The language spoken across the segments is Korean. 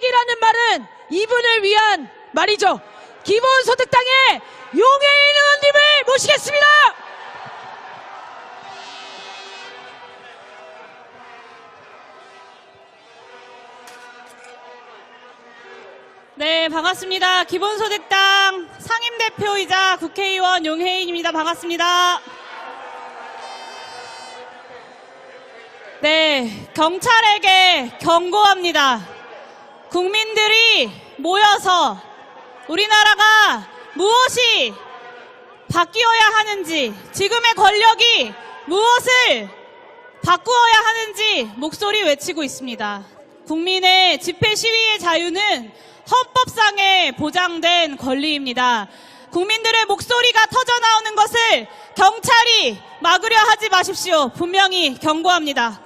정책이라는 말은 이분을 위한 말이죠. 기본소득당의 용해인 의원님을 모시겠습니다. 네, 반갑습니다. 기본소득당 상임대표이자 국회의원 용해인입니다. 반갑습니다. 네, 경찰에게 경고합니다. 국민들이 모여서 우리나라가 무엇이 바뀌어야 하는지, 지금의 권력이 무엇을 바꾸어야 하는지 목소리 외치고 있습니다. 국민의 집회 시위의 자유는 헌법상에 보장된 권리입니다. 국민들의 목소리가 터져나오는 것을 경찰이 막으려 하지 마십시오. 분명히 경고합니다.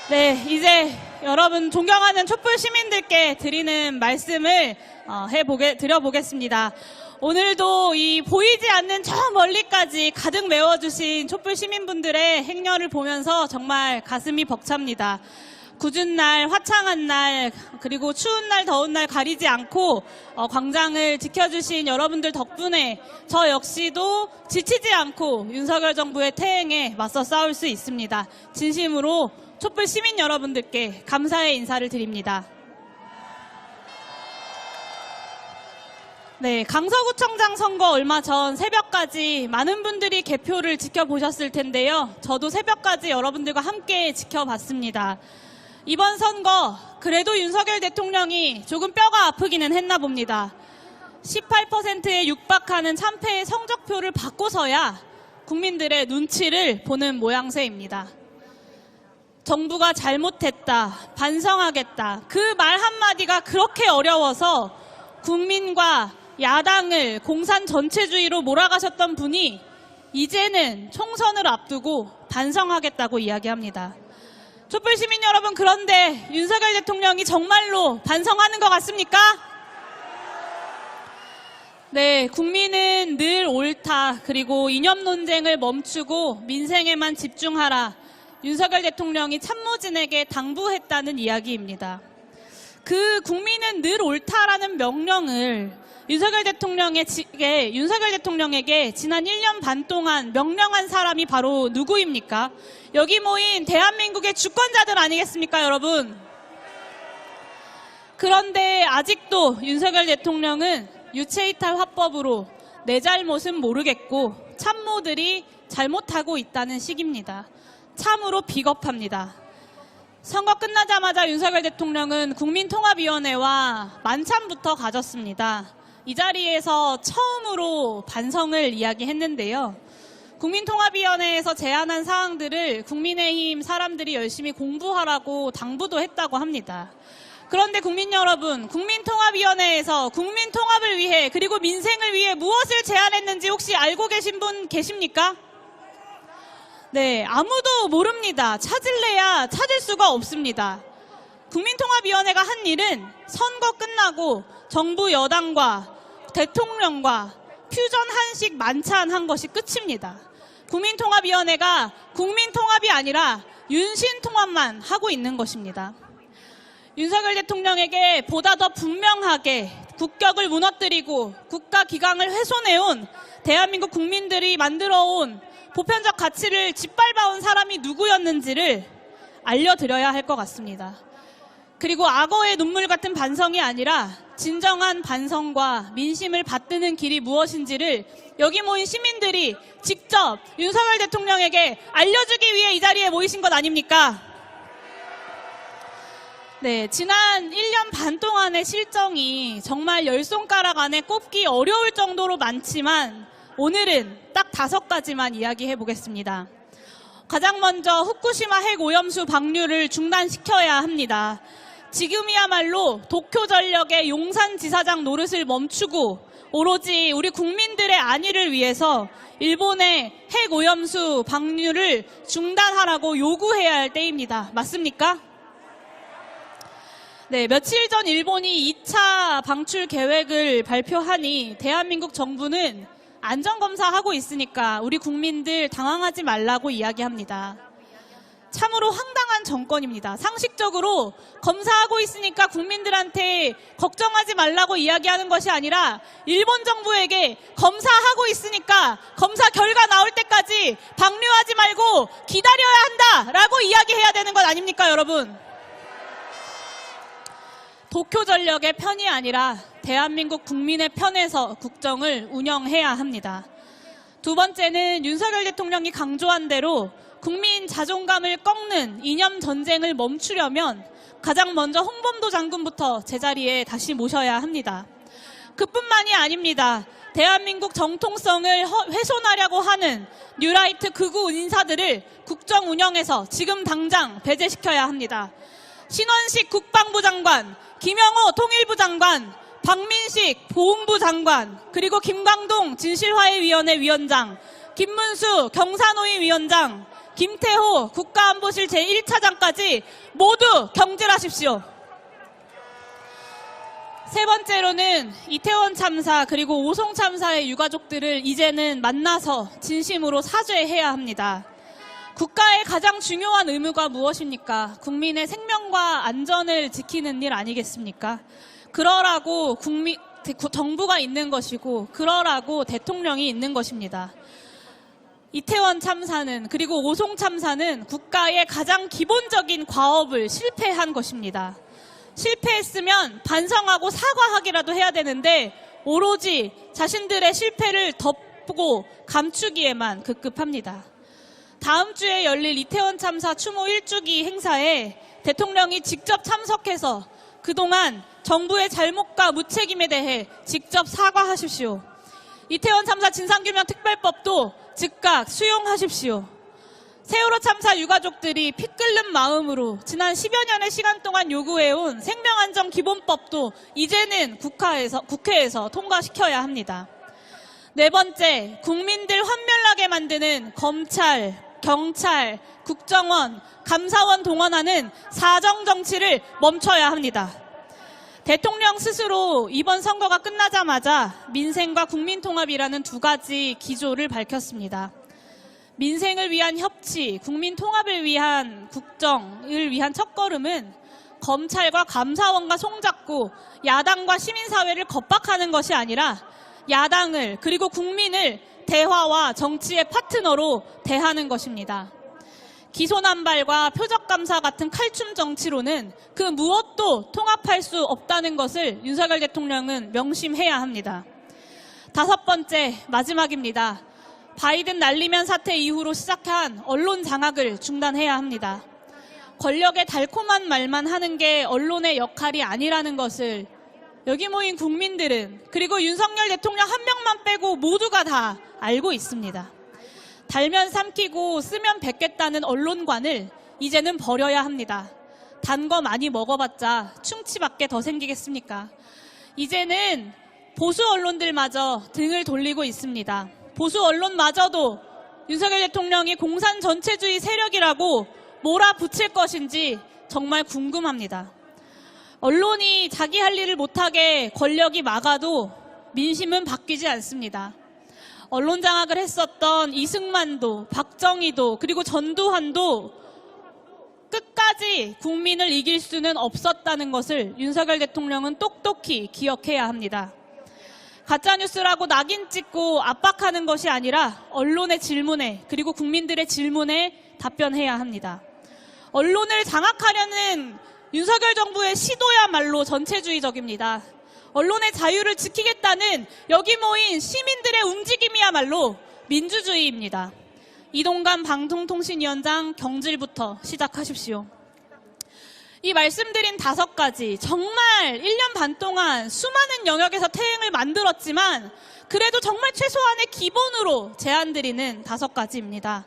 네, 이제 여러분 존경하는 촛불 시민들께 드리는 말씀을 드려보겠습니다. 오늘도 이 보이지 않는 저 멀리까지 가득 메워주신 촛불 시민분들의 행렬을 보면서 정말 가슴이 벅찹니다. 굳은 날, 화창한 날, 그리고 추운 날, 더운 날 가리지 않고 광장을 지켜주신 여러분들 덕분에 저 역시도 지치지 않고 윤석열 정부의 태행에 맞서 싸울 수 있습니다. 진심으로 촛불 시민 여러분들께 감사의 인사를 드립니다. 네, 강서구청장 선거 얼마 전 새벽까지 많은 분들이 개표를 지켜보셨을 텐데요. 저도 새벽까지 여러분들과 함께 지켜봤습니다. 이번 선거 그래도 윤석열 대통령이 조금 뼈가 아프기는 했나 봅니다. 18%에 육박하는 참패의 성적표를 받고서야 국민들의 눈치를 보는 모양새입니다. 정부가 잘못했다, 반성하겠다, 그 말 한마디가 그렇게 어려워서 국민과 야당을 공산 전체주의로 몰아가셨던 분이 이제는 총선을 앞두고 반성하겠다고 이야기합니다. 촛불 시민 여러분, 그런데 윤석열 대통령이 정말로 반성하는 것 같습니까? 네, 국민은 늘 옳다, 그리고 이념 논쟁을 멈추고 민생에만 집중하라, 윤석열 대통령이 참모진에게 당부했다는 이야기입니다. 그 국민은 늘 옳다라는 명령을 윤석열 대통령에게 지난 1년 반 동안 명령한 사람이 바로 누구입니까? 여기 모인 대한민국의 주권자들 아니겠습니까, 여러분? 그런데 아직도 윤석열 대통령은 유체이탈 화법으로 내 잘못은 모르겠고 참모들이 잘못하고 있다는 식입니다. 참으로 비겁합니다. 선거 끝나자마자 윤석열 대통령은 국민통합위원회와 만찬부터 가졌습니다. 이 자리에서 처음으로 반성을 이야기했는데요. 국민통합위원회에서 제안한 사항들을 국민의힘 사람들이 열심히 공부하라고 당부도 했다고 합니다. 그런데 국민 여러분, 국민통합위원회에서 국민통합을 위해 그리고 민생을 위해 무엇을 제안했는지 혹시 알고 계신 분 계십니까? 네, 아무도 모릅니다. 찾을래야 찾을 수가 없습니다. 국민통합위원회가 한 일은 선거 끝나고 정부 여당과 대통령과 퓨전 한식 만찬한 것이 끝입니다. 국민통합위원회가 국민통합이 아니라 윤신통합만 하고 있는 것입니다. 윤석열 대통령에게 보다 더 분명하게 국격을 무너뜨리고 국가기강을 훼손해온 대한민국 국민들이 만들어온 보편적 가치를 짓밟아온 사람이 누구였는지를 알려드려야 할 것 같습니다. 그리고 악어의 눈물 같은 반성이 아니라 진정한 반성과 민심을 받드는 길이 무엇인지를 여기 모인 시민들이 직접 윤석열 대통령에게 알려주기 위해 이 자리에 모이신 것 아닙니까? 네, 지난 1년 반 동안의 실정이 정말 열 손가락 안에 꼽기 어려울 정도로 많지만 오늘은 딱 5가지만 이야기해 보겠습니다. 가장 먼저 후쿠시마 핵오염수 방류를 중단시켜야 합니다. 지금이야말로 도쿄전력의 용산지사장 노릇을 멈추고 오로지 우리 국민들의 안위를 위해서 일본의 핵오염수 방류를 중단하라고 요구해야 할 때입니다. 맞습니까? 네, 며칠 전 일본이 2차 방출 계획을 발표하니 대한민국 정부는 안전검사하고 있으니까 우리 국민들 당황하지 말라고 이야기합니다. 참으로 황당한 정권입니다. 상식적으로 검사하고 있으니까 국민들한테 걱정하지 말라고 이야기하는 것이 아니라 일본 정부에게 검사하고 있으니까 검사 결과 나올 때까지 방류하지 말고 기다려야 한다라고 이야기해야 되는 것 아닙니까, 여러분? 도쿄전력의 편이 아니라 대한민국 국민의 편에서 국정을 운영해야 합니다. 두 번째는 윤석열 대통령이 강조한 대로 국민 자존감을 꺾는 이념 전쟁을 멈추려면 가장 먼저 홍범도 장군부터 제자리에 다시 모셔야 합니다. 그뿐만이 아닙니다. 대한민국 정통성을 훼손하려고 하는 뉴라이트 극우 인사들을 국정 운영에서 지금 당장 배제시켜야 합니다. 신원식 국방부 장관, 김영호 통일부 장관, 박민식 보훈부 장관, 그리고 김광동 진실화해위원회 위원장, 김문수 경사노위 위원장, 김태호 국가안보실 제1차장까지 모두 경질하십시오. 세 번째로는 이태원 참사 그리고 오송 참사의 유가족들을 이제는 만나서 진심으로 사죄해야 합니다. 국가의 가장 중요한 의무가 무엇입니까? 국민의 생명과 안전을 지키는 일 아니겠습니까? 그러라고 정부가 있는 것이고 그러라고 대통령이 있는 것입니다. 이태원 참사는 그리고 오송 참사는 국가의 가장 기본적인 과업을 실패한 것입니다. 실패했으면 반성하고 사과하기라도 해야 되는데 오로지 자신들의 실패를 덮고 감추기에만 급급합니다. 다음 주에 열릴 이태원 참사 추모 1주기 행사에 대통령이 직접 참석해서 그동안 정부의 잘못과 무책임에 대해 직접 사과하십시오. 이태원 참사 진상규명특별법도 즉각 수용하십시오. 세월호 참사 유가족들이 피 끓는 마음으로 지난 10여 년의 시간 동안 요구해온 생명안전기본법도 이제는 국회에서 통과시켜야 합니다. 네 번째, 국민들 환멸나게 만드는 검찰, 경찰, 국정원, 감사원 동원하는 사정정치를 멈춰야 합니다. 대통령 스스로 이번 선거가 끝나자마자 민생과 국민통합이라는 두 가지 기조를 밝혔습니다. 민생을 위한 협치, 국민통합을 위한 국정을 위한 첫걸음은 검찰과 감사원과 손잡고 야당과 시민사회를 겁박하는 것이 아니라 야당을 그리고 국민을 대화와 정치의 파트너로 대하는 것입니다. 기소난발과 표적감사 같은 칼춤 정치로는 그 무엇도 통합할 수 없다는 것을 윤석열 대통령은 명심해야 합니다. 다섯 번째, 마지막입니다. 바이든 날리면 사태 이후로 시작한 언론 장악을 중단해야 합니다. 권력의 달콤한 말만 하는 게 언론의 역할이 아니라는 것을 여기 모인 국민들은 그리고 윤석열 대통령 한 명만 빼고 모두가 다 알고 있습니다. 달면 삼키고 쓰면 뱉겠다는 언론관을 이제는 버려야 합니다. 단 거 많이 먹어봤자 충치밖에 더 생기겠습니까? 이제는 보수 언론들마저 등을 돌리고 있습니다. 보수 언론마저도 윤석열 대통령이 공산 전체주의 세력이라고 몰아붙일 것인지 정말 궁금합니다. 언론이 자기 할 일을 못하게 권력이 막아도 민심은 바뀌지 않습니다. 언론 장악을 했었던 이승만도, 박정희도, 그리고 전두환도 끝까지 국민을 이길 수는 없었다는 것을 윤석열 대통령은 똑똑히 기억해야 합니다. 가짜뉴스라고 낙인 찍고 압박하는 것이 아니라 언론의 질문에 그리고 국민들의 질문에 답변해야 합니다. 언론을 장악하려는 윤석열 정부의 시도야말로 전체주의적입니다. 언론의 자유를 지키겠다는 여기 모인 시민들의 움직임이야말로 민주주의입니다. 이동관 방송통신위원장 경질부터 시작하십시오. 이 말씀드린 5가지 정말 1년 반 동안 수많은 영역에서 태행을 만들었지만 그래도 정말 최소한의 기본으로 제안드리는 5가지입니다.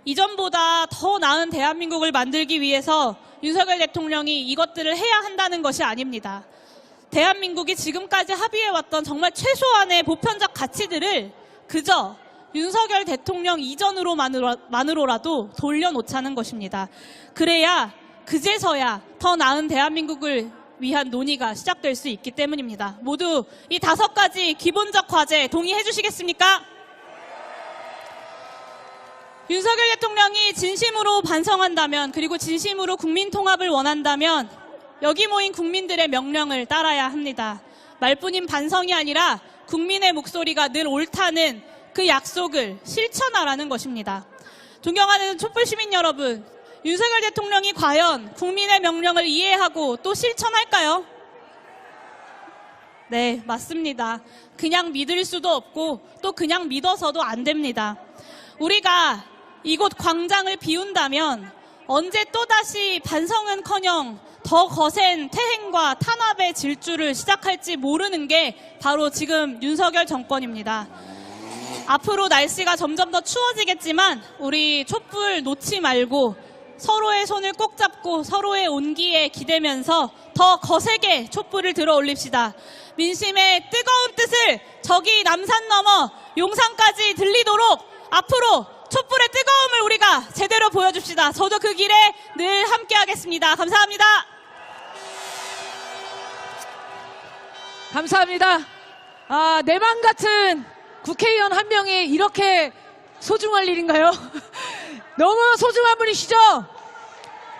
이전보다 더 나은 대한민국을 만들기 위해서 윤석열 대통령이 이것들을 해야 한다는 것이 아닙니다. 대한민국이 지금까지 합의해왔던 정말 최소한의 보편적 가치들을 그저 윤석열 대통령 이전으로만으로라도 돌려놓자는 것입니다. 그래야 그제서야 더 나은 대한민국을 위한 논의가 시작될 수 있기 때문입니다. 모두 이 5가지 기본적 과제 동의해 주시겠습니까? 윤석열 대통령이 진심으로 반성한다면, 그리고 진심으로 국민 통합을 원한다면 여기 모인 국민들의 명령을 따라야 합니다. 말뿐인 반성이 아니라 국민의 목소리가 늘 옳다는 그 약속을 실천하라는 것입니다. 존경하는 촛불시민 여러분, 윤석열 대통령이 과연 국민의 명령을 이해하고 또 실천할까요? 네, 맞습니다. 그냥 믿을 수도 없고 또 그냥 믿어서도 안 됩니다. 우리가 이곳 광장을 비운다면 언제 또다시 반성은커녕 더 거센 태행과 탄압의 질주를 시작할지 모르는 게 바로 지금 윤석열 정권입니다. 앞으로 날씨가 점점 더 추워지겠지만 우리 촛불 놓지 말고 서로의 손을 꼭 잡고 서로의 온기에 기대면서 더 거세게 촛불을 들어 올립시다. 민심의 뜨거운 뜻을 저기 남산 넘어 용산까지 들리도록 앞으로 촛불의 뜨거움을 우리가 제대로 보여줍시다. 저도 그 길에 늘 함께하겠습니다. 감사합니다. 감사합니다. 내 맘 같은 국회의원 한 명이 이렇게 소중할 일인가요? 너무 소중한 분이시죠?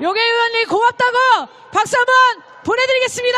용해 의원님 고맙다고 박수 한번 보내드리겠습니다.